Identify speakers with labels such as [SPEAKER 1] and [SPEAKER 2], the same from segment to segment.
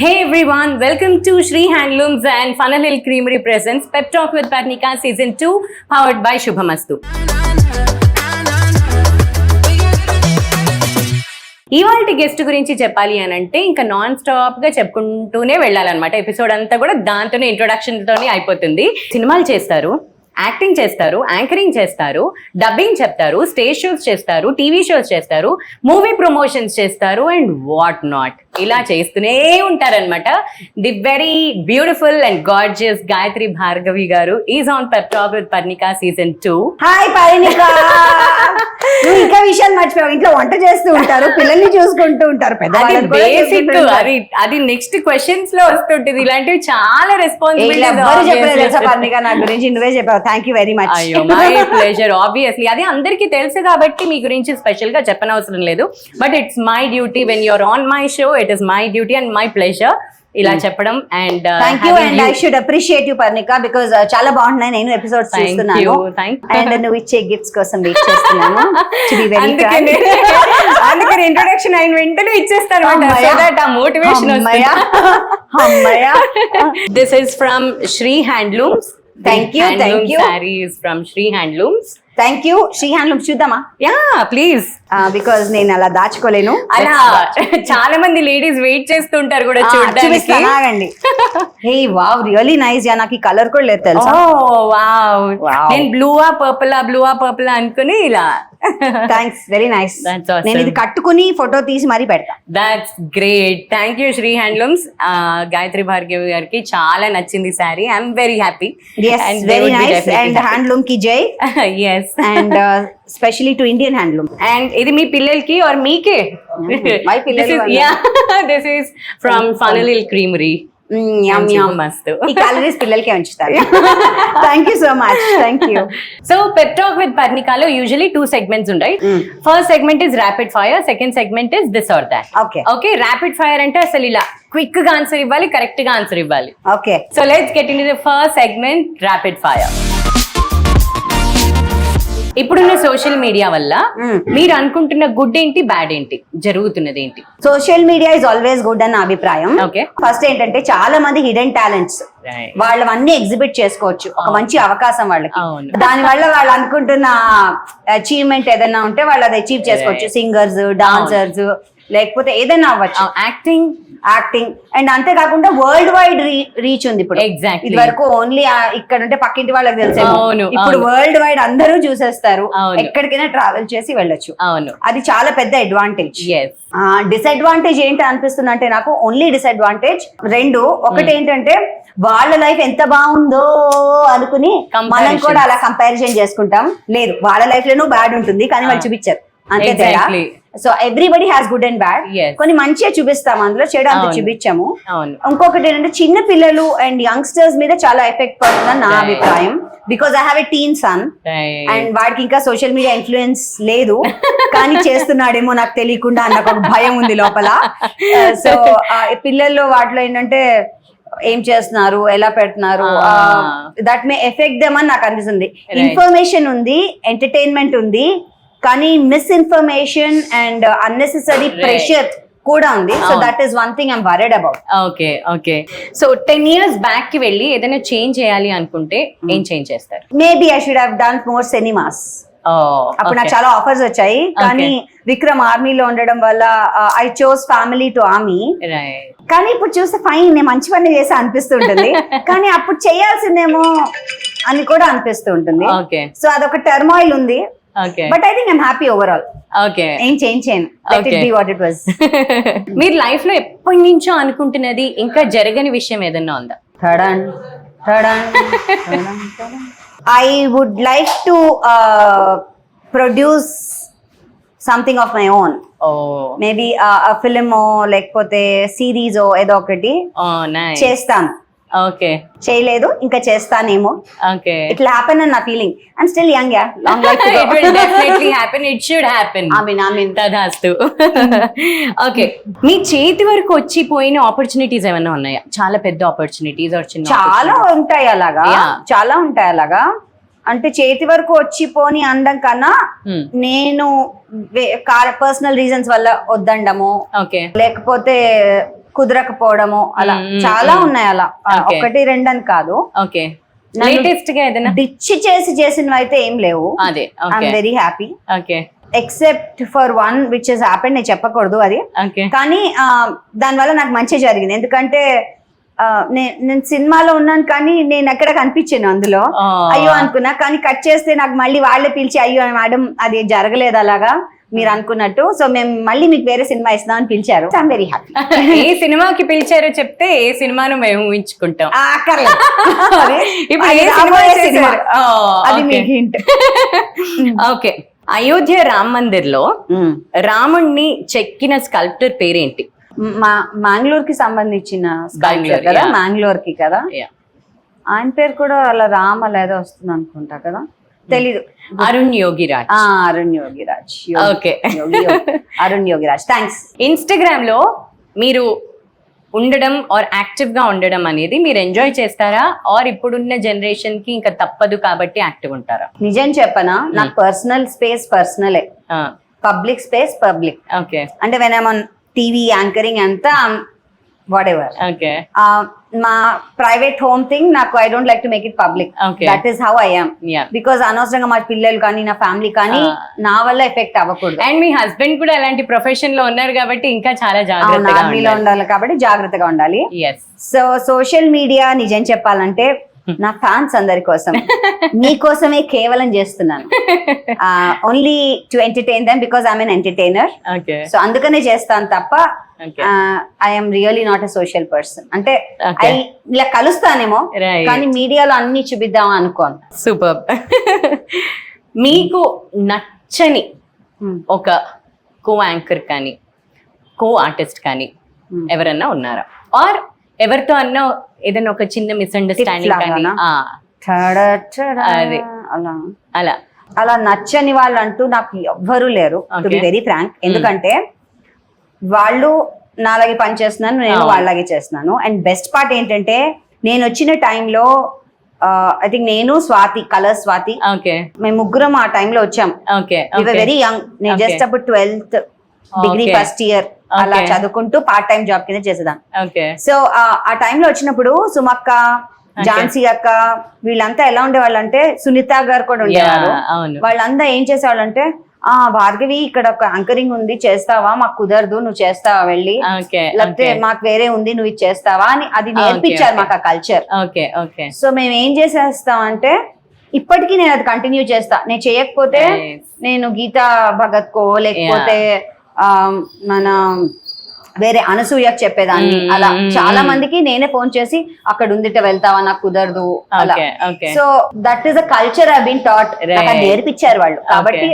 [SPEAKER 1] Hey everyone, welcome to Shree Handlooms and Funnel Hill Creamery presents Pep Talk with Parnika Season 2 powered by Shubhamastu. ఇవాల్టి guest గురించి చెప్పాలి అని అంటే ఇంకా non stop గా చెప్పుకుంటూనే వెళ్ళాలన్నమాట. ఎపిసోడ్ అంతా కూడా దాంతోనే ఇంట్రొడక్షన్ తోనే అయిపోతుంది. సినిమాలు చేస్తారు, యాక్టింగ్ చేస్తారు, యాంకరింగ్ చేస్తారు, డబ్బింగ్ చెప్తారు, స్టేజ్ షోస్ చేస్తారు, టీవీ షోస్ చేస్తారు, మూవీ ప్రమోషన్స్ చేస్తారు అండ్ వాట్ నాట్ ఇలా చేస్తూనే ఉంటారనమాట. The very beautiful and gorgeous Gayatri Bhargavi garu is on pep talk with Parnika season 2.
[SPEAKER 2] Hi Parnika, నువ్వు ఇంకా విషయాలు మర్చిపోయావు. ఇంట్లో వంట చేస్తూ ఉంటారు, పిల్లల్ని చూసుకుంటూ ఉంటారు,
[SPEAKER 1] బేసిక్ అది నెక్స్ట్ క్వశ్చన్స్ లో వస్తుంటది. ఇలాంటివి చాలా రెస్పాన్సిబిలిటీస్.
[SPEAKER 2] పర్ణిక నా గురించి నువ్వే చెప్పావు. Thank you very much.
[SPEAKER 1] అయ్యో మై ప్లెజర్. ఆబ్వియస్లీ అది అందరికీ తెలుసు కాబట్టి మీ గురించి స్పెషల్ గా చెప్పనవసరం లేదు. But it's my duty when you're on my show. It is my duty and my pleasure ఇలా చెప్పడం. And
[SPEAKER 2] thank you and I should appreciate you Parnika because చాలా బాగున్నాయి. నేను ఎపిసోడ్స్ చూస్తున్నాను అండ్ నువ్వు ఇచ్చే గిఫ్ట్స్ కోసం వెయిట్ చేస్తున్నాను.
[SPEAKER 1] అందుకని ఇంట్రొడక్షన్ అయిన వెంటనే ఇచ్చేస్తాను. Motivation. This is from Sri handlooms.
[SPEAKER 2] Thank you. Thank you.
[SPEAKER 1] Sarees from Sri handlooms.
[SPEAKER 2] Thank you. Sri handlooms చూద్దామా?
[SPEAKER 1] Yeah please.
[SPEAKER 2] బికాజ్ నేను అలా దాచుకోలేను.
[SPEAKER 1] అలా చాలా మంది లేడీస్ వెయిట్ చేస్తుంటారు కూడా చూడడానికి.
[SPEAKER 2] ఆగండి. హే వావ్, రియల్లీ నైస్. యా నాకు ఈ కలర్ కూడా లేదు తెలుసా.
[SPEAKER 1] వావ్, నేను బ్లూ పర్పుల్ అనుకుని ఇలా.
[SPEAKER 2] Thanks, very nice. నేను ఇది కట్టుకుని ఫోటో తీసి మరీ పెడతా.
[SPEAKER 1] That's great. Thank you Sri handlooms. Gayatri Bhargavi గారికి చాలా నచ్చింది sari. I'm very happy.
[SPEAKER 2] Very nice. And handloom కి జై.
[SPEAKER 1] yes.
[SPEAKER 2] and especially to Indian handloom.
[SPEAKER 1] And ఇది మీ పిల్లలకి or మీకే?
[SPEAKER 2] my పిల్లలు.
[SPEAKER 1] This is from Funnel Hill Creamery.
[SPEAKER 2] మస్తు. ఈ క్యాలరీస్ పిల్లలకే ఉంచుతారు. Thank you so much. Thank you.
[SPEAKER 1] So pep talk with పర్ణికలో యూజువల్లీ 2 segments ఉంటాయి. First segment is rapid fire, second segment is this or that. Okay, rapid fire అంటే అసలు ఇలా quick గా ఆన్సర్ ఇవ్వాలి, కరెక్ట్ గా ఆన్సర్ ఇవ్వాలి.
[SPEAKER 2] Okay,
[SPEAKER 1] so let's get in to the first segment, rapid fire. ఇప్పుడున్న social media వల్ల మీరు అనుకుంటున్న గుడ్ ఏంటి, బ్యాడ్ ఏంటి, జరుగుతున్నది ఏంటి?
[SPEAKER 2] Social media is always good అన్న అభిప్రాయం.
[SPEAKER 1] ఓకే,
[SPEAKER 2] ఫస్ట్ ఏంటంటే చాలా మంది హిడెన్ టాలెంట్స్ వాళ్ళవన్నీ ఎగ్జిబిట్ చేసుకోవచ్చు. ఒక మంచి అవకాశం వాళ్ళకి. దాని వల్ల వాళ్ళు అనుకుంటున్న అచీవ్మెంట్ ఏదైనా ఉంటే వాళ్ళు అది అచీవ్ చేసుకోవచ్చు. సింగర్స్, డాన్సర్స్, లేకపోతే ఏదైనా అవ్వచ్చు. యాక్టింగ్ అండ్ అంతేకాకుండా వరల్డ్ వైడ్ రీచ్ ఉంది ఇప్పుడు.
[SPEAKER 1] ఎగ్జాక్ట్లీ.
[SPEAKER 2] ఇది వరకు ఓన్లీ ఇక్కడ ఉంటే పక్కింటి వాళ్ళకి తెలిసే, ఇప్పుడు వరల్డ్ వైడ్ అందరూ చూసేస్తారు. ఎక్కడికైనా ట్రావెల్ చేసి వెళ్ళొచ్చు. అది చాలా పెద్ద అడ్వాంటేజ్. డిసడ్వాంటేజ్ ఏంటి అనిపిస్తుంది అంటే నాకు ఓన్లీ డిసడ్వాంటేజ్ రెండు. ఒకటి ఏంటంటే వాళ్ళ లైఫ్ ఎంత బాగుందో అనుకుని మనం కూడా అలా కంపారిజన్ చేసుకుంటాం. లేదు, వాళ్ళ లైఫ్ లోనూ బ్యాడ్ ఉంటుంది కానీ వాళ్ళు చూపించారు, అంతే తేడా. So everybody has good and bad. కొన్ని మంచిగా చూపిస్తాం, అందులో చెడు అంత చూపించాము. ఇంకొకటి ఏంటంటే చిన్న పిల్లలు అండ్ యంగ్స్టర్స్ మీద చాలా ఎఫెక్ట్ పడుతుందని నా అభిప్రాయం. Because I have a teen son and వాడికి ఇంకా సోషల్ మీడియా ఇన్ఫ్లుయెన్స్ లేదు కానీ చేస్తున్నాడేమో నాకు తెలియకుండా అన్న ఒక భయం ఉంది లోపల. సో పిల్లల్లో వాటిలో ఏంటంటే ఏం చేస్తున్నారు, ఎలా పెడుతున్నారు, దట్ మే ఎఫెక్ట్ దెమ్ అని నాకు అనిపిస్తుంది. ఇన్ఫర్మేషన్ ఉంది, ఎంటర్టైన్మెంట్ ఉంది, కానీ మిస్ఇన్ఫర్మేషన్ అండ్ అన్నెసెసరీ ప్రెషర్ కూడా ఉంది. So that is one thing I'm worried about.
[SPEAKER 1] Okay. So 10 years back కి వెళ్ళి ఏదైనా చేంజ్ చేయాలి అనుకుంటే ఏం చేంజ్ చేస్తారు?
[SPEAKER 2] Maybe I should have done more cinemas. అప్పుడు నాకు చాలా ఆఫర్స్ వచ్చాయి కానీ విక్రమ్ ఆర్మీలో ఉండడం వల్ల I chose family to army. కానీ ఇప్పుడు చూస్తే ఫైన్, నేను మంచి పని చేసా అనిపిస్తుంటుంది కానీ అప్పుడు చేయాల్సిందేమో అని కూడా అనిపిస్తూ ఉంటుంది. సో అదొక టర్మాయిల్ ఉంది. But I think I'm happy overall. ఏం చేంజ్ చేయను. Let it be what it was.
[SPEAKER 1] మీరు లైఫ్ లో ఎప్పటి నుంచో అనుకుంటున్నది ఇంకా జరగని విషయం ఏదన్నా ఉందా?
[SPEAKER 2] I would like to produce something of my own. Maybe a film o lekapothe series o edo okati చేస్తాను. చేయలేదు, ఇంకా చేస్తానేమో. ఇట్ విల్ హ్యాపెన్ అని నా feeling. I'm still young. Long life.
[SPEAKER 1] It will definitely happen. It should happen.
[SPEAKER 2] ఆమీన్.
[SPEAKER 1] తదాస్తు. Okay, మీ చేతి వరకు వచ్చిపోయిన opportunities ఏమైనా ఉన్నాయా? చాలా పెద్ద ఆపర్చునిటీస్ ఆర్ చిన్న?
[SPEAKER 2] చాలా ఉంటాయి అలాగా. అంటే చేతి వరకు వచ్చిపోని అందం కన్నా నేను పర్సనల్ రీజన్స్ వల్ల వద్దండము, లేకపోతే కుదరకపోవడము అలా చాలా ఉన్నాయి అలా ఒకటి రెండు అని కాదు.
[SPEAKER 1] ఓకే, లేటెస్ట్ గా ఏదైనా
[SPEAKER 2] డిచ్ చేసినవి అయితే ఏం లేవు.
[SPEAKER 1] అదే
[SPEAKER 2] I'm very happy.
[SPEAKER 1] Okay,
[SPEAKER 2] except for one which is happened, నేను చెప్పకూడదు అది,
[SPEAKER 1] ఓకే.
[SPEAKER 2] కానీ దానివల్ల నాకు మంచి జరిగింది. ఎందుకంటే నేను సినిమాలో ఉన్నాను కానీ నేను ఎక్కడ కనిపించాను అందులో. అయ్యో అనుకున్నా, కానీ కట్ చేస్తే నాకు మళ్ళీ వాళ్ళే పిలిచి అయ్యో మేడం అది జరగలేదు అలాగా మీరు అనుకున్నట్టు, సో మేము మళ్ళీ మీకు వేరే సినిమా ఇస్తాం అని పిలిచారు. I'm very happy.
[SPEAKER 1] ఏ సినిమాకి పిలిచారో చెప్తే ఏ సినిమాను మేము ఊహించుకుంటాం.
[SPEAKER 2] అది మీకు హింట్.
[SPEAKER 1] ఓకే, అయోధ్య రామ్ మందిర్ లో రాముణ్ణి చెక్కిన స్కల్ప్టర్ పేరేంటి?
[SPEAKER 2] మ్యాంగ్లూర్ కి సంబంధించిన స్కల్ప్చర్ కదా, మ్యాంగ్లూర్ కి కదా. ఆయన పేరు కూడా అలా రామ్ అలా ఏదో వస్తుంది అనుకుంటా కదా, తెలీదు.
[SPEAKER 1] Arun Yogiraj.
[SPEAKER 2] Arun Yogiraj.
[SPEAKER 1] Okay,
[SPEAKER 2] Arun Yogiraj, thanks.
[SPEAKER 1] Instagram లో మీరు ఉండడం ఆర్ యాక్టివ్ గా ఉండడం అనేది మీరు ఎంజాయ్ చేస్తారా, ఆర్ ఇప్పుడున్న జనరేషన్ కి ఇంకా తప్పదు కాబట్టి యాక్టివ్ ఉంటారా?
[SPEAKER 2] నిజం చెప్పనా, నాకు పర్సనల్ స్పేస్ పర్సనలే, పబ్లిక్ స్పేస్ పబ్లిక్.
[SPEAKER 1] ఓకే,
[SPEAKER 2] అంటే when I'm on TV anchoring అంతా వాట్ ఎవర్.
[SPEAKER 1] ఓకే,
[SPEAKER 2] మా ప్రైవేట్ హోమ్ థింగ్ నాకు I don't like to make it public. That is how I am. Because అనవసరంగా మా పిల్లలు కానీ నా ఫ్యామిలీ కానీ నా వల్ల ఎఫెక్ట్ అవ్వకూడదు.
[SPEAKER 1] అండ్ మీ హస్బెండ్ కూడా అలాంటి ప్రొఫెషన్ లో ఉన్నారు కాబట్టి ఇంకా చాలా జాగ్రత్తగా
[SPEAKER 2] ఉండాలి కాబట్టి జాగ్రత్తగా ఉండాలి. సో సోషల్ మీడియా నిజం చెప్పాలంటే నా ఫ్యాన్స్ అందరి కోసం, మీకోసమే కేవలం చేస్తున్నాను. Only to entertain them because I'm N entertainer. So అందుకనే చేస్తాను తప్ప I'm really not a social person. అంటే ఇలా కలుస్తానేమో కానీ మీడియాలో అన్ని చూపిద్దామా అనుకోను.
[SPEAKER 1] సూపర్. మీకు నచ్చని ఒక కో యాంకర్ కానీ కో ఆర్టిస్ట్ కానీ ఎవరన్నా ఉన్నారా, ఆర్ ఎవరితో అన్నా ఏదైనా ఒక చిన్న మిస్అండర్స్టాండింగ్ కానీ అలా
[SPEAKER 2] అలా నచ్చని వాళ్ళు అంటూ నాకు ఎవ్వరూ లేరు, టు బి వెరీ ఫ్రాంక్. ఎందుకంటే వాళ్ళు నాలాగే పని చేస్తున్నాను, నేను వాళ్ళలాగే చేస్తున్నాను. అండ్ బెస్ట్ పార్ట్ ఏంటంటే నేను వచ్చిన టైంలో ఐ థింక్ నేను స్వాతి, కలర్ స్వాతి, మేము ముగ్గురం ఆ టైంలో వచ్చాం. వెరీ యంగ్, నేను జస్ట్ అప్పుడు 12th డిగ్రీ ఫస్ట్ ఇయర్ అలా చదువుకుంటూ పార్ట్ టైం జాబ్ కింద చేసేదాన్ని. సో ఆ టైంలో వచ్చినప్పుడు సుమక్క, ఝాన్సీ అక్క వీళ్ళంతా ఎలా ఉండేవాళ్ళు అంటే, సునీత గారు కూడా ఉండేవారు. వాళ్ళంతా ఏం చేసేవాళ్ళు అంటే, భార్గవి ఇక్కడ ఒక యాంకరింగ్ ఉంది చేస్తావా, మాకు కుదరదు నువ్వు చేస్తావా వెళ్ళి, లేకపోతే మాకు వేరే ఉంది నువ్వు ఇది చేస్తావా అని అది నేర్పించారు మాకు ఆ కల్చర్. సో మేము ఏం చేసేస్తాం అంటే ఇప్పటికీ నేను అది కంటిన్యూ చేస్తా. నేను చేయకపోతే నేను గీతా భగత్ కో లేకపోతే మన వేరే అనసూయకు చెప్పేదాన్ని. అలా చాలా మందికి నేనే ఫోన్ చేసి అక్కడ ఉందిట వెళ్తావా, నాకు కుదరదు అలా. So that is a culture I been taught, నేర్పించారు వాళ్ళు. కాబట్టి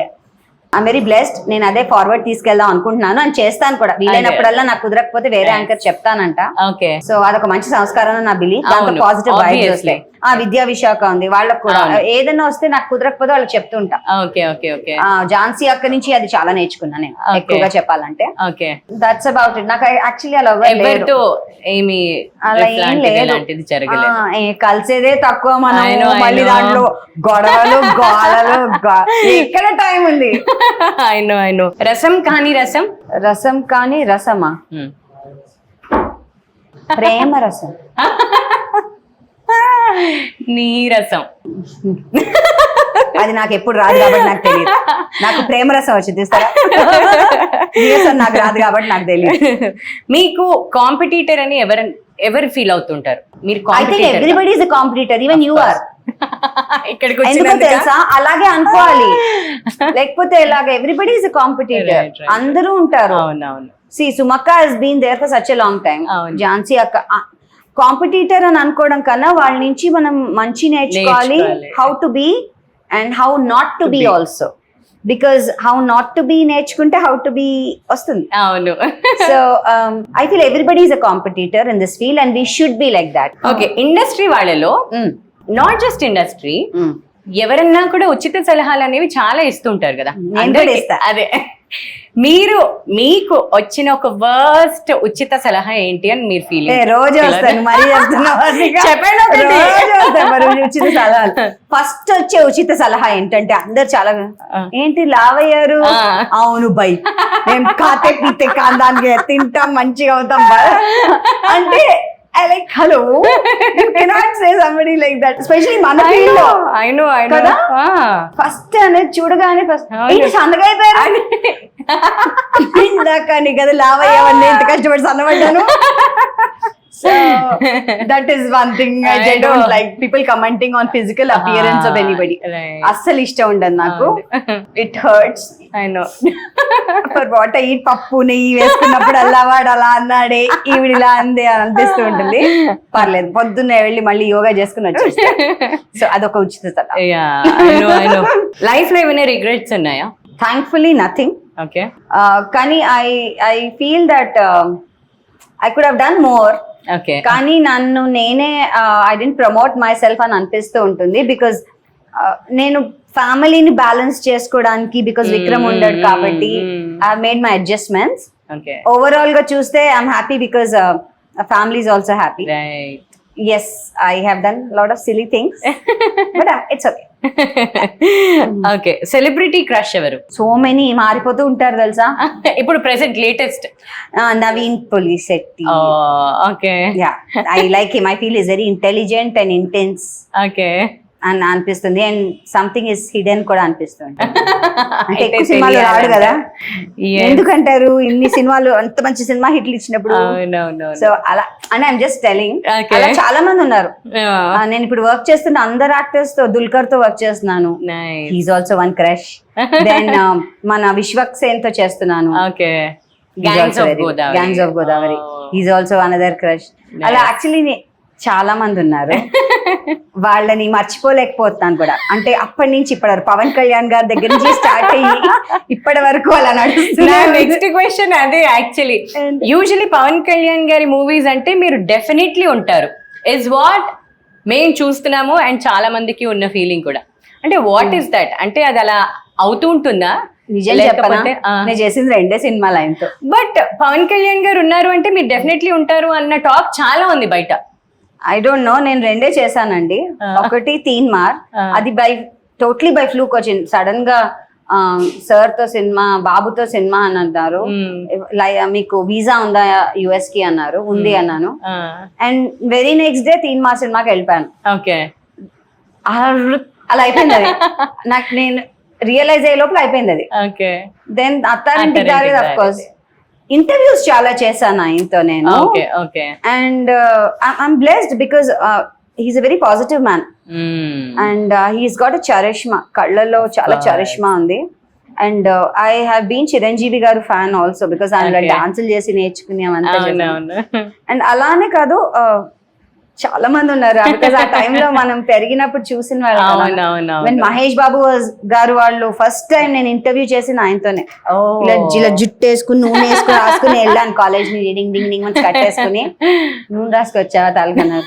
[SPEAKER 2] ఐఎమ్ వెరీ బ్లెస్డ్. నేను అదే ఫార్వర్డ్ తీసుకెళ్దాం అనుకుంటున్నాను అని చేస్తాను కూడా. వీలైనప్పుడల్లా నాకు కుదరకపోతే వేరే యాంకర్ చెప్తానంట. సో అదొక మంచి సంస్కారం నా బిలీవ్. దాంతో పాజిటివ్ వైబ్స్ వస్తాయి. విద్యా విశాఖ ఉంది, వాళ్ళకు కూడా ఏదైనా వస్తే నాకు కుదరకపోతే వాళ్ళకి చెప్తుంటా. ఝాన్సీ అక్క నుంచి అది చాలా నేర్చుకున్నా నేను, ఎక్కువగా చెప్పాలంటే. That's about it. నాకు యాక్చువల్లీ అలా అలా ఏం లేదు, కలిసేదే తక్కువ. మనం మళ్ళీ దాంట్లో గొడవలు గోడలు ఎక్కడ టైం ఉంది.
[SPEAKER 1] రసం కానీ రసం,
[SPEAKER 2] రసం కానీ రసమా, ప్రేమ రసం,
[SPEAKER 1] నీరసం.
[SPEAKER 2] అది నాకు ఎప్పుడు రాదు కాబట్టి నాకు తెలియదు. నాకు ప్రేమ రసం వచ్చింది తీస్తారా, నీరసం నాకు రాదు కాబట్టి నాకు తెలియదు.
[SPEAKER 1] మీకు కాంపిటీటర్ అని ఎవరు ఫీల్ అవుతుంటారు మీరు?
[SPEAKER 2] I think everybody is a competitor, even you are. ఎందుకో తెలుసా, అలాగే అనుకోవాలి, లేకపోతే ఇలాగ ఎవ్రీబడీ ఇస్ ఎ కాంపిటీటర్, అందరూ ఉంటారు. See, Sumaka has been there for such a long time. Jhansi అక్క కాంపిటీటర్ అని అనుకోవడం కన్నా వాళ్ళ నుంచి మనం మంచి నేర్చుకోవాలి, how to be and how not to be also. Because how not to be నేర్చుకుంటే హౌ టు బీ వస్తుంది.
[SPEAKER 1] అవును.
[SPEAKER 2] So I feel everybody is a competitor in this field and we should be like that.
[SPEAKER 1] Okay, industry వాళ్ళలో not just industry, ఎవరన్నా కూడా ఉచిత సలహాలు అనేవి చాలా ఇస్తుంటారు కదా. అదే మీకు వచ్చిన ఒక వర్స్ట్ ఉచిత సలహా ఏంటి అని మీరు ఫీల్
[SPEAKER 2] రోజు వస్తాను మరి
[SPEAKER 1] చెప్పండి ఒకటి.
[SPEAKER 2] రోజు వస్తాను మరి ఉచిత సలహాలు. ఫస్ట్ వచ్చే ఉచిత సలహా ఏంటంటే అందరు చాలా ఏంటి లావయ్యారు, అవును బై మేము కాతే పీతే కాందానికి తింటాం మంచిగా అవుతాం అంటే I like, hello, you cannot say somebody like that, especially మన field లో.
[SPEAKER 1] I know.
[SPEAKER 2] కదా? ఫస్ట్ అనేది చూడగానే ఫస్ట్ ఏంటి సన్నగా అయిపోయారు ఇందాక నీ కదా లావయ్యావని ఎంత కష్టపడి సన్నబడ్డాను. So that is one thing I don't like, people commenting on physical appearance of anybody. అస్సలు ఇష్టం ఉండదు నాకు. It hurts.
[SPEAKER 1] I know.
[SPEAKER 2] For what I eat, పప్పు నెయ్యి వేసుకున్నప్పుడు అల్లవాడు అలా అన్నాడే ఈవిడ ఇలా అందే అని అనిపిస్తూ ఉంటుంది. పర్లేదు పొద్దున్నే వెళ్ళి మళ్ళీ యోగా చేసుకుని వచ్చేస్తా. సో అదొక ఉచిత సలహా.
[SPEAKER 1] లైఫ్ లో ఏమైనా రిగ్రెట్స్ ఉన్నాయా?
[SPEAKER 2] Thankfully nothing.
[SPEAKER 1] ఓకే.
[SPEAKER 2] కానీ I feel that I could have done more.
[SPEAKER 1] Okay.
[SPEAKER 2] కానీ నన్ను నేనే I didn't promote myself అని అనిపిస్తూ ఉంటుంది. బికాజ్ నేను ఫ్యామిలీని బ్యాలెన్స్ చేసుకోవడానికి, బికాజ్ విక్రమ్ ఉండడు కాబట్టి I made my adjustments. Overall గా చూస్తే I'm happy because family is also happy. Yes, I have done a lot of silly things, but it's okay.
[SPEAKER 1] Okay. Celebrity crush ఎవరు?
[SPEAKER 2] So many మారిపోతూ ఉంటారు తెలుసా.
[SPEAKER 1] ఇప్పుడు present latest
[SPEAKER 2] Naveen Polishetty.
[SPEAKER 1] Okay.
[SPEAKER 2] Yeah, I like him. I feel he's very intelligent and intense.
[SPEAKER 1] Okay.
[SPEAKER 2] అని అనిపిస్తుంది. And something is hidden కూడా అనిపిస్తుంది. అంటే ఎక్కువ సినిమాలు రాడు కదా, ఎందుకంటారు ఇన్ని సినిమాలు అంత మంచి సినిమా హిట్లు ఇచ్చినప్పుడు. సో అలా అని ఐఎమ్ జస్ట్ టెలింగ్. అలా చాలా మంది ఉన్నారు. నేను ఇప్పుడు వర్క్ చేస్తున్న అందరు యాక్టర్స్ తో, దుల్కర్ తో వర్క్ చేస్తున్నాను. He's also one crush. Then మన విశ్వక్సేన్ తో చేస్తున్నాను. Gangs of Godavari. He's also another crush. అలా యాక్చువల్లీ చాలా మంది ఉన్నారు. వాళ్ళని మర్చిపోలేకపోతున్నాను కూడా. అంటే అప్పటి నుంచి ఇప్పటి వరకు పవన్ కళ్యాణ్ గారి దగ్గర నుంచి స్టార్ట్ అయ్యి ఇప్పటి వరకు అలా నడుస్తుంది.
[SPEAKER 1] నెక్స్ట్ క్వశ్చన్ అదే. యాక్చువల్లీ యూజువలీ పవన్ కళ్యాణ్ గారి మూవీస్ అంటే మీరు డెఫినెట్లీ ఉంటారు ఇస్ వాట్ మేము చూస్తున్నాము. అండ్ చాలా మందికి ఉన్న ఫీలింగ్ కూడా. అంటే వాట్ ఈస్ దట్? అంటే అది అలా అవుతూ ఉంటుందా?
[SPEAKER 2] నిజం చెప్పనా, నేను చేసింది 2 సినిమాలు ఆయనతో.
[SPEAKER 1] బట్ పవన్ కళ్యాణ్ గారు ఉన్నారు అంటే మీరు డెఫినెట్లీ ఉంటారు అన్న టాక్ చాలా ఉంది బయట.
[SPEAKER 2] I don't know. నేను 2 చేశానండి. ఒకటి తీన్మార్, అది టోటలీ బై ఫ్లూక్ వచ్చింది. సడన్ గా సార్ తో సినిమా, బాబుతో సినిమా అని అన్నారు. మీకు వీసా ఉందా యుఎస్ కి అన్నారు. ఉంది అన్నాను. And very next day Teenmaar సినిమాకి వెళ్ళిపోయాను.
[SPEAKER 1] ఓకే.
[SPEAKER 2] అలా అయిపోయింది అది. నాకు నేను రియలైజ్ అయ్యే లోపల అయిపోయింది అది. Then Attarintiki Daredi of course. Interviews చాలా చేశాను ఆయనతో నేను. And I'm blessed because he's a very positive man. And he's got a charisma, కళ్ళలో చాలా చరిష్మా ఉంది. And I have been Chiranjeevi garu fan also because ఆయన డాన్సులు చేసి నేర్చుకున్నామంతా. అండ్ అలానే కాదు, చాలా మంది ఉన్నారు. బికాస్ ఆ టైంలో మనం పెరిగినప్పుడు చూసిన వాళ్ళు. మహేష్ బాబు గారు వాళ్ళు ఫస్ట్ టైం నేను ఇంటర్వ్యూ చేసిన ఆయనతోనే. ఇలా జుట్టు వేసుకుని నూనె వేసుకుని రాసుకుని వెళ్ళాను కాలేజ్ ని. డింగ్ డింగ్ డింగ్ అని కట్టేసుకుని నూనె రాసుకొచ్చా తలకన్నారు.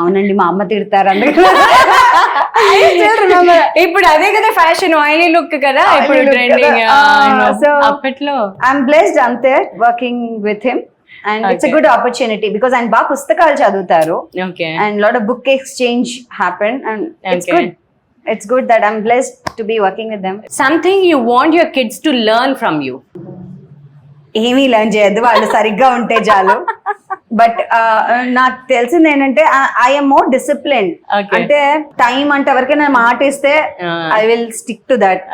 [SPEAKER 2] అవునండి మా అమ్మ తిడతారు అందుకు.
[SPEAKER 1] ఇప్పుడు అదే కదా ఫ్యాషన్, ఆయిలీ లుక్ కదా ఇప్పుడు ట్రెండింగ్.
[SPEAKER 2] సో అప్పట్లో ఐఎమ్ బ్లెస్డ్ అంతే working with him. And it's a good opportunity because and ba pustakal chadutaru. And lot of book exchange happened and it's good that I'm blessed to be working with them.
[SPEAKER 1] Something you want your kids to learn from you?
[SPEAKER 2] ఏమీ learn చేయద్దు, వాళ్ళు సరిగ్గా ఉంటే చాలు. But నాకు తెలిసింది ఏంటంటే I'm more discipline. అంటే టైం అంటే ఎవరికైనా మాట ఇస్తే I will stick to that.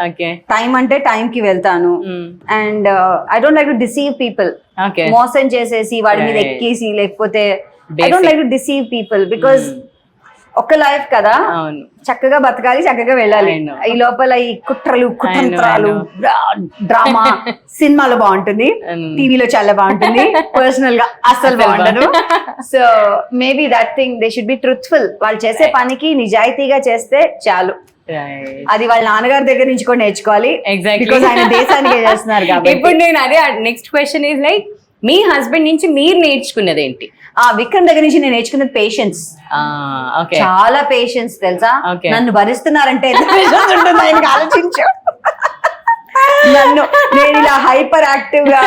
[SPEAKER 2] Time అంటే టైం కి వెళ్తాను. And I don't like to deceive people. మోసం చేసేసి వాడి మీద ఎక్కేసి, లేకపోతే I don't like to deceive people because ఒక లైఫ్ కదా, చక్కగా బతకాలి, చక్కగా వెళ్ళాలి. ఈ లోపల ఈ కుట్రలు కుతంత్రాలు డ్రామా సినిమాలో బాగుంటుంది, టీవీలో చాలా బాగుంటుంది, పర్సనల్ గా అస్సలు బాగుండదు. So maybe that thing they should be truthful. వాళ్ళు చేసే పనికి నిజాయితీగా చేస్తే చాలు. అది వాళ్ళ నాన్నగారి దగ్గర నుంచి కూడా నేర్చుకోవాలి. బికాజ్ ఆయన దేశానికి చేస్తున్నారు కాబట్టి.
[SPEAKER 1] ఇప్పుడు నేను అదే next question is like me husband నుంచి మీరు నేర్చుకున్నది ఏంటి?
[SPEAKER 2] విక్రమ్ దగ్గర నుంచి నేను నేర్చుకున్నది పేషెన్స్. చాలా పేషెన్స్ తెలుసా. నన్ను భరిస్తున్నారంటే ఎంత పేషెన్స్ ఉంటుంది ఆయనకి ఆలోచించు. నన్ను నేను ఇలా హైపర్ యాక్టివ్ గా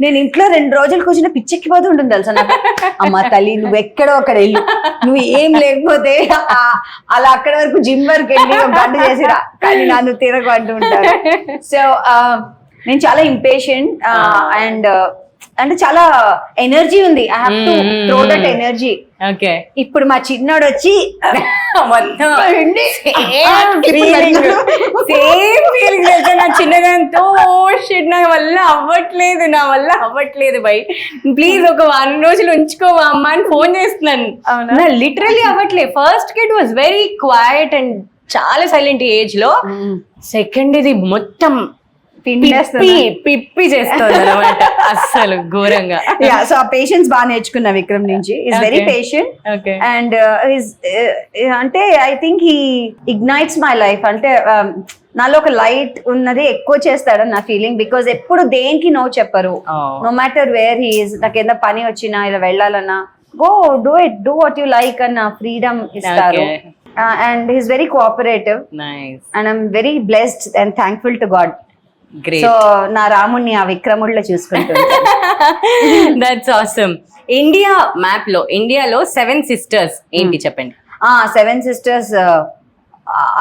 [SPEAKER 2] నేను ఇంట్లో 2 రోజులు కూర్చుని పిచ్చెక్కిపోతూ ఉంటుంది తెలుసా నాకు. అమ్మ తల్లి నువ్వు ఎక్కడో అక్కడ వెళ్ళు, నువ్వు ఏం లేకపోతే అలా అక్కడ వరకు జిమ్ వరకు వెళ్ళి ఒక గంట చేసిరా, కానీ నన్ను తిరగ అంటూ ఉంటారు. సో నేను చాలా ఇంపేషెంట్ అండ్ అంటే చాలా ఎనర్జీ ఉంది. I have to throw that energy.
[SPEAKER 1] Okay,
[SPEAKER 2] ఇప్పుడు మా చిన్నోడు వచ్చి
[SPEAKER 1] నా చిన్నదాంతో నా వల్ల అవ్వట్లేదు బై ప్లీజ్ ఒక 1 రోజులు ఉంచుకోవా అమ్మా అని ఫోన్ చేస్తున్నాను. లిటరల్లీ అవ్వట్లేదు. First kid was very quiet and చాలా సైలెంట్ ఏజ్ లో. సెకండ్ ఇది మొత్తం పిప్పి చేస్తుంది అనమాట, అస్సలు ఘోరంగా.
[SPEAKER 2] సో ఆ పేషెన్స్ బాగా నేర్చుకున్నా విక్రమ్ నుంచి. ఈస్ వెరీ పేషెంట్ అండ్ అంటే I think he ignites my life. అంటే నాలో ఒక లైట్ ఉన్నది ఎక్కువ చేస్తాడని నా ఫీలింగ్. బికాస్ ఎప్పుడు దేనికి నో చెప్పరు. No matter where he is. నాకు ఏదైనా పని వచ్చినా ఇలా వెళ్ళాలన్నా go do it, do what you like అన్న ఫ్రీడమ్ ఇస్తారు. And he is very cooperative and I'm very blessed and thankful to God. So నా రాముణ్ణి ఆ విక్రముడిలో చూసుకుంటున్నాను.
[SPEAKER 1] That's awesome. ఇండియా మ్యాప్ లో ఇండియాలో 7 సిస్టర్స్ ఏంటి చెప్పండి.
[SPEAKER 2] 7 సిస్టర్స్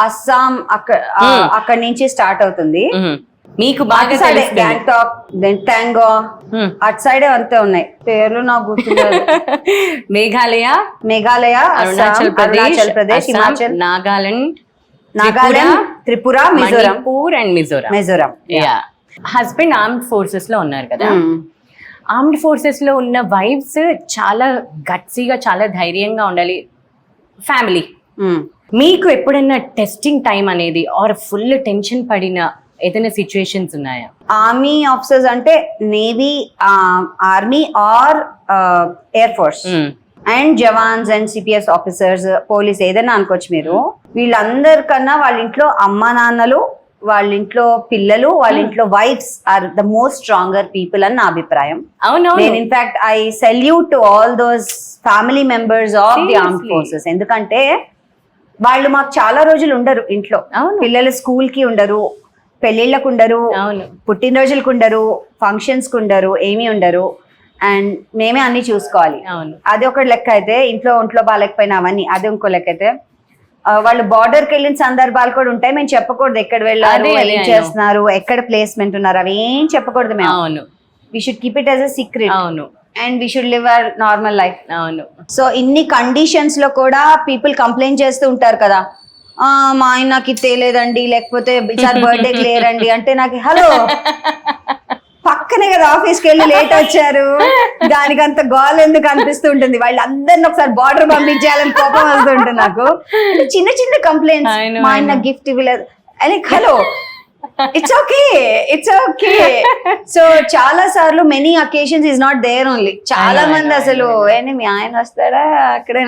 [SPEAKER 2] అస్సాం అక్కడ నుంచి స్టార్ట్ అవుతుంది.
[SPEAKER 1] మీకు బాగా
[SPEAKER 2] గ్యాంగ్టాక్, దెన్ టాంగో, అటు సైడ్ అంతే ఉన్నాయి. పేర్లు నాకు గుర్తులేదు. Meghalaya, Arunachal Pradesh, Himachal, Nagaland, Tripura, Mizoram.
[SPEAKER 1] Husband armed forces లో ఉన్నారు కదా. ఆర్మ్డ్ ఫోర్సెస్ లో ఉన్న వైఫ్స్ చాలా గట్సీగా, చాలా ధైర్యంగా ఉండాలి. ఫ్యామిలీ మీకు ఎప్పుడైనా టెస్టింగ్ టైం అనేది ఆర్ ఫుల్ టెన్షన్ పడిన ఏదైనా సిచ్యుయేషన్స్ ఉన్నాయా?
[SPEAKER 2] ఆర్మీ ఆఫీసర్స్ అంటే navy, army or air force and jawans and CPS officers, police ఏదైనా అనుకోవచ్చు మీరు. వీళ్ళందరికన్నా వాళ్ళ ఇంట్లో అమ్మా నాన్నలు, వాళ్ళ ఇంట్లో పిల్లలు, వాళ్ళ ఇంట్లో wives are the most stronger people అని నా అభిప్రాయం. నేను in fact I salute to all those family members of the armed forces. ఎందుకంటే వాళ్ళు మాకు చాలా రోజులు ఉండరు ఇంట్లో. పిల్లలు స్కూల్ కి ఉండరు, పెళ్లిళ్ళకు ఉండరు, పుట్టినరోజులకు ఉండరు, ఫంక్షన్స్ కు ఉండరు, ఏమీ ఉండరు. అండ్ మేమే అన్ని చూసుకోవాలి. అది ఒక లెక్క అయితే, ఒంట్లో బాగాలేకపోయినా అవన్నీ అది ఇంకో లెక్క అయితే. వాళ్ళు బార్డర్ కి వెళ్ళిన సందర్భాలు కూడా ఉంటాయి. మేము చెప్పకూడదు ఎక్కడ వెళ్ళారు, ఏం చేస్తున్నారు, ఎక్కడ ప్లేస్మెంట్ ఉన్నారు, అవి ఏం చెప్పకూడదు మేము. We should keep it as a secret and we should live our normal life. So ఇన్ని కండిషన్స్ లో కూడా పీపుల్ కంప్లైంట్ చేస్తూ ఉంటారు కదా, మా ఆయన నాకు ఇది తేలేదండి, లేకపోతే బర్త్డేకి లేరండి అంటే నాకు హలో పక్కనే కదా ఆఫీస్కి వెళ్ళి లేట్ వచ్చారు, దానికి అంత గోల్ ఎందుకు అనిపిస్తూ ఉంటుంది. వాళ్ళందరిని ఒకసారి బార్డర్ పంపించేయాలని కోపం వస్తుంటుంది నాకు. చిన్న చిన్న కంప్లైంట్స్, మా ఆయన గిఫ్ట్ ఇవ్వలేదు అని. Hello, it's okay. సో చాలా సార్లు many occasions is not there only. చాలా మంది అసలు ఏంటి మీ ఆయన వస్తాడా అక్కడే,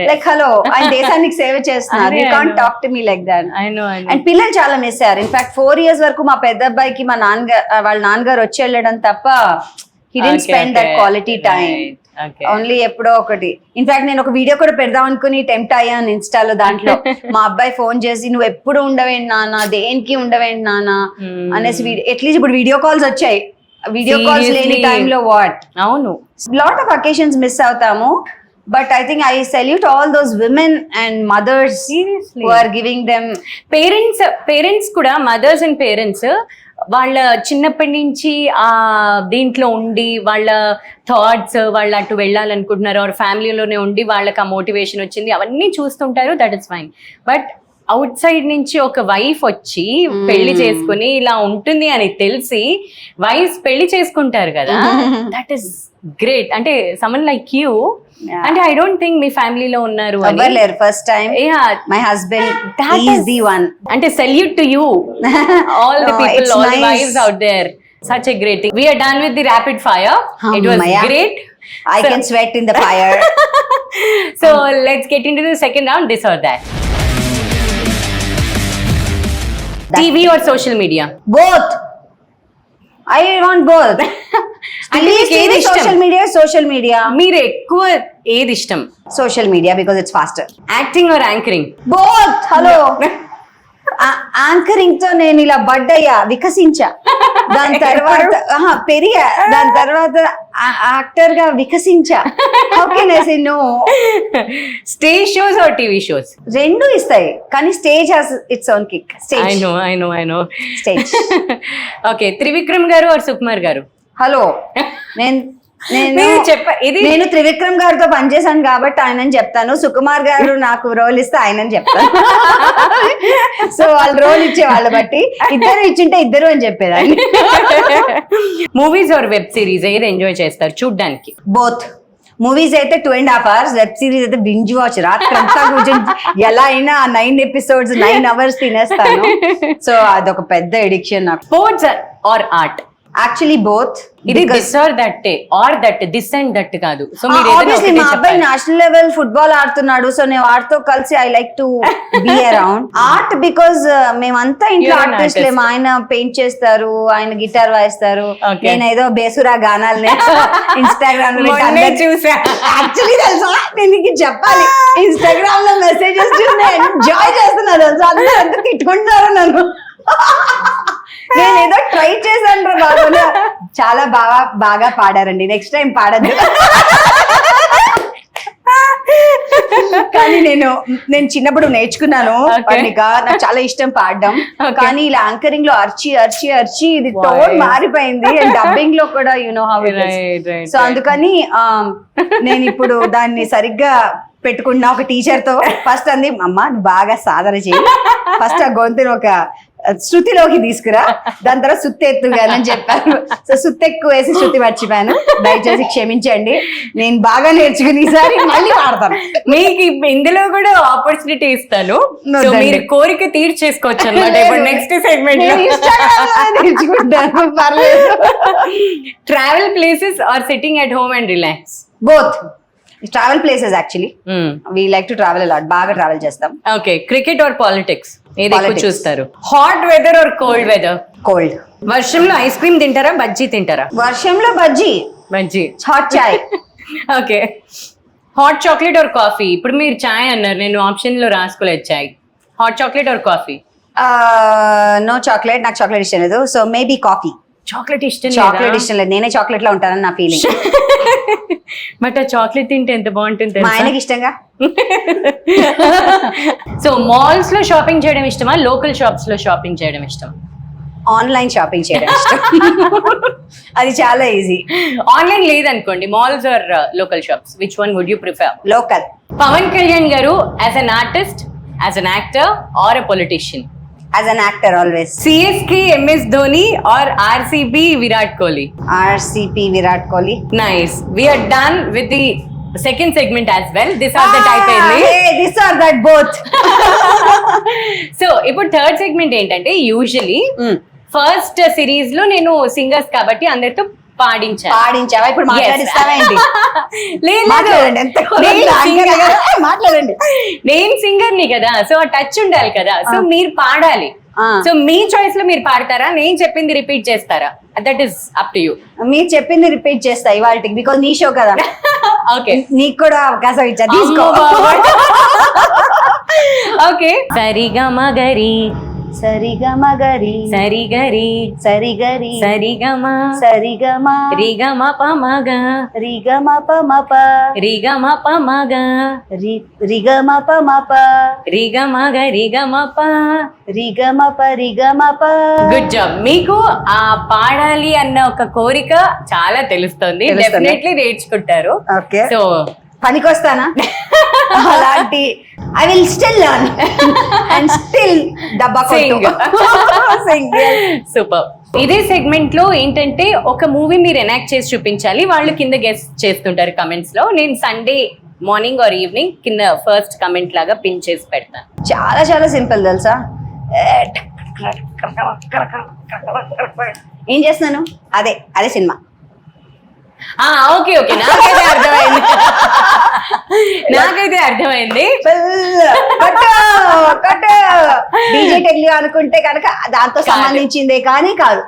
[SPEAKER 2] లైక్ హలో ఆయన దేశానికి సేవ చేస్తున్నారు, you can't talk to me like that. And పిల్లలు చాలా మిస్ అయ్యారు. ఇన్ఫాక్ట్ 4 years వరకు మా పెద్ద అబ్బాయికి వాళ్ళ నాన్నగారు వచ్చి వెళ్ళడం తప్ప he didn't spend that quality time. Only ఎప్పుడో ఒకటి. ఇన్ఫాక్ట్ నేను ఒక వీడియో కూడా పెడదాం అనుకుని టెంప్ట్ అయ్యాను ఇన్స్టాలో. దాంట్లో మా అబ్బాయి ఫోన్ చేసి నువ్వు ఎప్పుడు ఉండవేంటి నాన్న, దేనికి ఉండవేంటి నాన్న అనేసి అట్లీస్ట్ ఇప్పుడు వీడియో కాల్స్ వచ్చాయి. వీడియో కాల్స్ లేని టైంలో అవును లాట్ ఆఫ్ అకేషన్స్ మిస్ అవుతాము. But I think I salute all those women and mothers who are giving them.
[SPEAKER 1] Parents kuda, mothers and parents వాళ్ళ చిన్నప్పటి నుంచి ఆ దీంట్లో ఉండి వాళ్ళ థాట్స్ వాళ్ళు అటు వెళ్ళాలనుకుంటున్నారు, ఆర్ ఫ్యామిలీలోనే ఉండి వాళ్ళకి ఆ మోటివేషన్ వచ్చింది, అవన్నీ చూస్తుంటారు. That is fine. But out side నుంచి ఒక వైఫ్ వచ్చి పెళ్లి చేసుకుని ఇలా ఉంటుంది అని తెలిసి వైఫ్ పెళ్లి చేసుకుంటారు కదా, దట్ ఈస్ గ్రేట్. అంటే సమ్మన్ లైక్ యూ. అంటే ఐ డోంట్ థింక్ మీ ఫ్యామిలీలో ఉన్నారు
[SPEAKER 2] first time. My husband is the one.
[SPEAKER 1] అంటే salute to you, all the people, all the wives out there. Such a great thing. We are done with the rapid fire. It was great.
[SPEAKER 2] I can sweat in the fire.
[SPEAKER 1] So let's get into the second round, this or that. TV or social media?
[SPEAKER 2] Both. I want both. Social media.
[SPEAKER 1] మీరు ఎక్కువ ఏది ఇష్టం?
[SPEAKER 2] Social media because it's faster.
[SPEAKER 1] Acting or anchoring?
[SPEAKER 2] Both. Hello. Anchoring తో నేను ఇలా బడ్డయ్యా, వికసించా. దాని తర్వాత పెరిగా, దాని తర్వాత యాక్టర్ గా వికసించా. Okay no,
[SPEAKER 1] stage shows or TV shows
[SPEAKER 2] రెండు ఇస్తాయి, కానీ stage has its own kick.
[SPEAKER 1] I know
[SPEAKER 2] stage.
[SPEAKER 1] Okay, Trivikram garu or Sukumar గారు?
[SPEAKER 2] హలో, నేను త్రివిక్రమ్ గారితో పనిచేశాను కాబట్టి ఆయనని చెప్తాను, సుకుమార్ గారు నాకు రోల్ ఇస్తే ఆయనని చెప్తాను. సో వాళ్ళు రోల్ ఇచ్చే వాళ్ళ బట్టి ఇద్దరు ఇచ్చింటే ఇద్దరు అని చెప్పేదాన్ని.
[SPEAKER 1] మూవీస్ ఆర్ వెబ్ సిరీస్ ఏది ఎంజాయ్ చేస్తారు చూడ్డానికి?
[SPEAKER 2] బోత్. మూవీస్ అయితే 2.5 hours, వెబ్ సిరీస్ అయితే బింజ్ వాచ్, రాత్రంతా కూర్చొని ఎలా అయినా 9 episodes 9 hours తినేస్తాను. సో అదొక పెద్ద ఎడిక్షన్ నాకు.
[SPEAKER 1] Sports or art?
[SPEAKER 2] Actually both.
[SPEAKER 1] ఇది this or that or that this and that కాదు. సో మీరు
[SPEAKER 2] ఆబ్వియస్లీ మా అబ్బాయి నేషనల్ లెవెల్ ఫుట్బాల్ ఆడుతున్నాడు, సో నేను వాడితో కలిసి I like to be around. Art because మేమంతా ఇంట్లో ఆర్టిస్ట్లే. మా ఆయన పెయింట్ చేస్తారు, ఆయన గిటార్ వాయిస్తారు, నేను ఏదో బేసురా గానాలనే ఇన్స్టాగ్రామ్ లో
[SPEAKER 1] చూసా.
[SPEAKER 2] యాక్చువల్లీ తెలుసా, నేను నీకు చెప్పాలి, ఇన్స్టాగ్రామ్ లో మెసేజెస్ చూసి ఎంజాయ్ చేస్తున్నా తెలుసా, అందరూ ఎంత తిట్టుకుంటున్నారు నన్ను. నేను ఏదో ట్రై చేశాను బాబు, చాలా బాగా పాడారండి, నెక్స్ట్ టైం పాడద్దు. కానీ నేను చిన్నప్పుడు నేర్చుకున్నాను, నాకు చాలా ఇష్టం పాడడం. కానీ ఇలా యాంకరింగ్ లో అర్చి ఇది టోన్ మారిపోయింది, అండ్ డబ్బింగ్ లో కూడా you know how it is. So అందుకని నేను ఇప్పుడు దాన్ని సరిగ్గా పెట్టుకున్నా ఒక టీచర్ తో. ఫస్ట్ అంది, అమ్మా నువ్వు బాగా సాధన చేయి, ఫస్ట్ ఆ గొంతుని ఒక శృతిలోకి తీసుకురా, దాని తర్వాత సుత్తి ఎత్తుగానని చెప్పాను. సో సుత్తి ఎక్కువ వేసి శృతి మర్చిపోయాను, దయచేసి క్షమించండి. నేను బాగా నేర్చుకుని ఈసారి మళ్ళీ పాడతాను.
[SPEAKER 1] మీకు ఇందులో కూడా ఆపర్చునిటీ ఇస్తాను, మీరు కోరిక తీర్చేసుకోవచ్చు అన్నమాట. ఇప్పుడు నెక్స్ట్ సెగ్మెంట్
[SPEAKER 2] నేర్చుకుంటాను, పర్లేదు.
[SPEAKER 1] Travel places or sitting at home and relax?
[SPEAKER 2] Both. Travel places actually we like to travel a lot, బాగా ట్రావెల్ చేస్తాం.
[SPEAKER 1] ఓకే, క్రికెట్ ఆర్ పాలిటిక్స్ ఏది ఎక్కువ చూస్తారు? Hot weather or cold weather?
[SPEAKER 2] Cold.
[SPEAKER 1] వర్షంలో ఐస్ క్రీమ్ తింటారా, బజ్జీ తింటారా?
[SPEAKER 2] వర్షంలో bajji. Hot chai.
[SPEAKER 1] Okay, hot chocolate or coffee? ఇప్పుడు మీరు చాయ్ అన్నారు, నేను ఆప్షన్ లో రాసుకోలేదు చాయ్. Hot chocolate or coffee?
[SPEAKER 2] No chocolate, నాకు చాక్లెట్ ఇష్టం లేదు. So maybe coffee.
[SPEAKER 1] చాక్లెట్ ఇష్టం?
[SPEAKER 2] చాక్లెట్ ఇష్టం లేదు, నేనే చాక్లెట్ లో ఉంటానని నా ఫీలింగ్.
[SPEAKER 1] బట్ ఆ చాక్లెట్ తింటే ఎంత బాగుంటుంది.
[SPEAKER 2] మా ఆయనకి ఇష్టంగా.
[SPEAKER 1] సో మాల్స్ లో షాపింగ్ చేయడం ఇష్టమా, లోకల్ షాప్స్ లో షాపింగ్ చేయడం ఇష్టం?
[SPEAKER 2] ఆన్లైన్ షాపింగ్ చేయడం ఇష్టం. అది చాలా ఈజీ.
[SPEAKER 1] ఆన్లైన్ లేదనుకోండి, malls or local shops, which one would you prefer?
[SPEAKER 2] Local.
[SPEAKER 1] Pawan Kalyan garu as an artist, as an actor or a politician?
[SPEAKER 2] As an actor always.
[SPEAKER 1] CSK MS Dhoni or RCB Virat Kohli?
[SPEAKER 2] RCB Virat Kohli.
[SPEAKER 1] Nice. We are done with the second segment as well. This are the type
[SPEAKER 2] hey, this are that both.
[SPEAKER 1] So ఇప్పుడు third segment ఏంటంటే, usually first series లో నేను singers కాబట్టి అందరితో
[SPEAKER 2] పాడించావా? ఇప్పుడు మాట్లాడిస్తావేంటి? మాట్లాడండి.
[SPEAKER 1] నేను singer ని కదా, సో ఆ టచ్ ఉండాలి కదా, సో మీరు పాడాలి. సో మీ చాయిస్ లో మీరు పాడతారా, నేను చెప్పింది రిపీట్ చేస్తారా? That is up to you.
[SPEAKER 2] మీరు చెప్పింది రిపీట్ చేస్తా ఇవాళకి, బికాజ్ నీ షో కదా.
[SPEAKER 1] ఓకే,
[SPEAKER 2] నీకు కూడా అవకాశం ఇచ్చా, తీసుకో.
[SPEAKER 1] ఓకే. సరిగమగరి
[SPEAKER 2] సరిగమగరి
[SPEAKER 1] సరిగరి
[SPEAKER 2] సరిగరి
[SPEAKER 1] సరిగమ
[SPEAKER 2] సరిగమ
[SPEAKER 1] రిగమ పమగ
[SPEAKER 2] రిగమ పమప
[SPEAKER 1] రిగమ పమగ
[SPEAKER 2] రిగమ పమప
[SPEAKER 1] రిగమగ రిగమప
[SPEAKER 2] రిగమప రిగమప.
[SPEAKER 1] Good job. మీకు ఆ పాడాలి అన్న ఒక కోరిక చాలా తెలుస్తుంది, డెఫినెట్లీ నేర్చుకుంటారు.
[SPEAKER 2] ఓకే,
[SPEAKER 1] సో
[SPEAKER 2] పనికొస్తానా? అలాంటి I will still learn and still డబ్బా సింగ్.
[SPEAKER 1] సూపర్. ఇదే సెగ్మెంట్ లో ఏంటంటే, ఒక మూవీ మీరు ఎనాక్ట్ చేసి చూపించాలి, వాళ్ళు కింద గెస్ట్ చేస్తుంటారు కమెంట్స్ లో. నేను సండే మార్నింగ్ ఆర్ ఈవినింగ్ కింద ఫస్ట్ కమెంట్ లాగా పిన్ చేసి పెడతాను.
[SPEAKER 2] చాలా చాలా సింపుల్ తెలుసా. ఏం చేస్తున్నాను, అదే అదే సినిమా.
[SPEAKER 1] ఓకే ఓకే, నాకైతే అర్థమైంది.
[SPEAKER 2] డీజే టెక్నిక్ అనుకుంటే కనుక దాంతో సంబంధించిందే కానీ కాదు.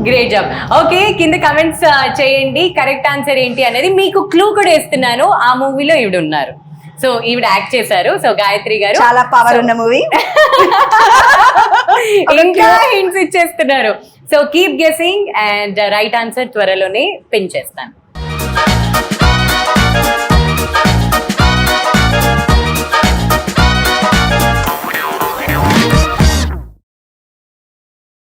[SPEAKER 1] Great job. ఓకే, కింద కమెంట్స్ చేయండి, కరెక్ట్ ఆన్సర్ ఏంటి అనేది. మీకు క్లూ కూడా ఇస్తున్నాను, ఆ మూవీలో ఈవిడ ఉన్నారు. సో ఈవిడ యాక్ట్ చేశారు. సో గాయత్రి గారు
[SPEAKER 2] చాలా పవర్ ఉన్న మూవీ.
[SPEAKER 1] ఇంకా హింట్స్ ఇచ్చేస్తున్నారు. So keep guessing and right answer త్వరలోనే పిన్ చేస్తాను.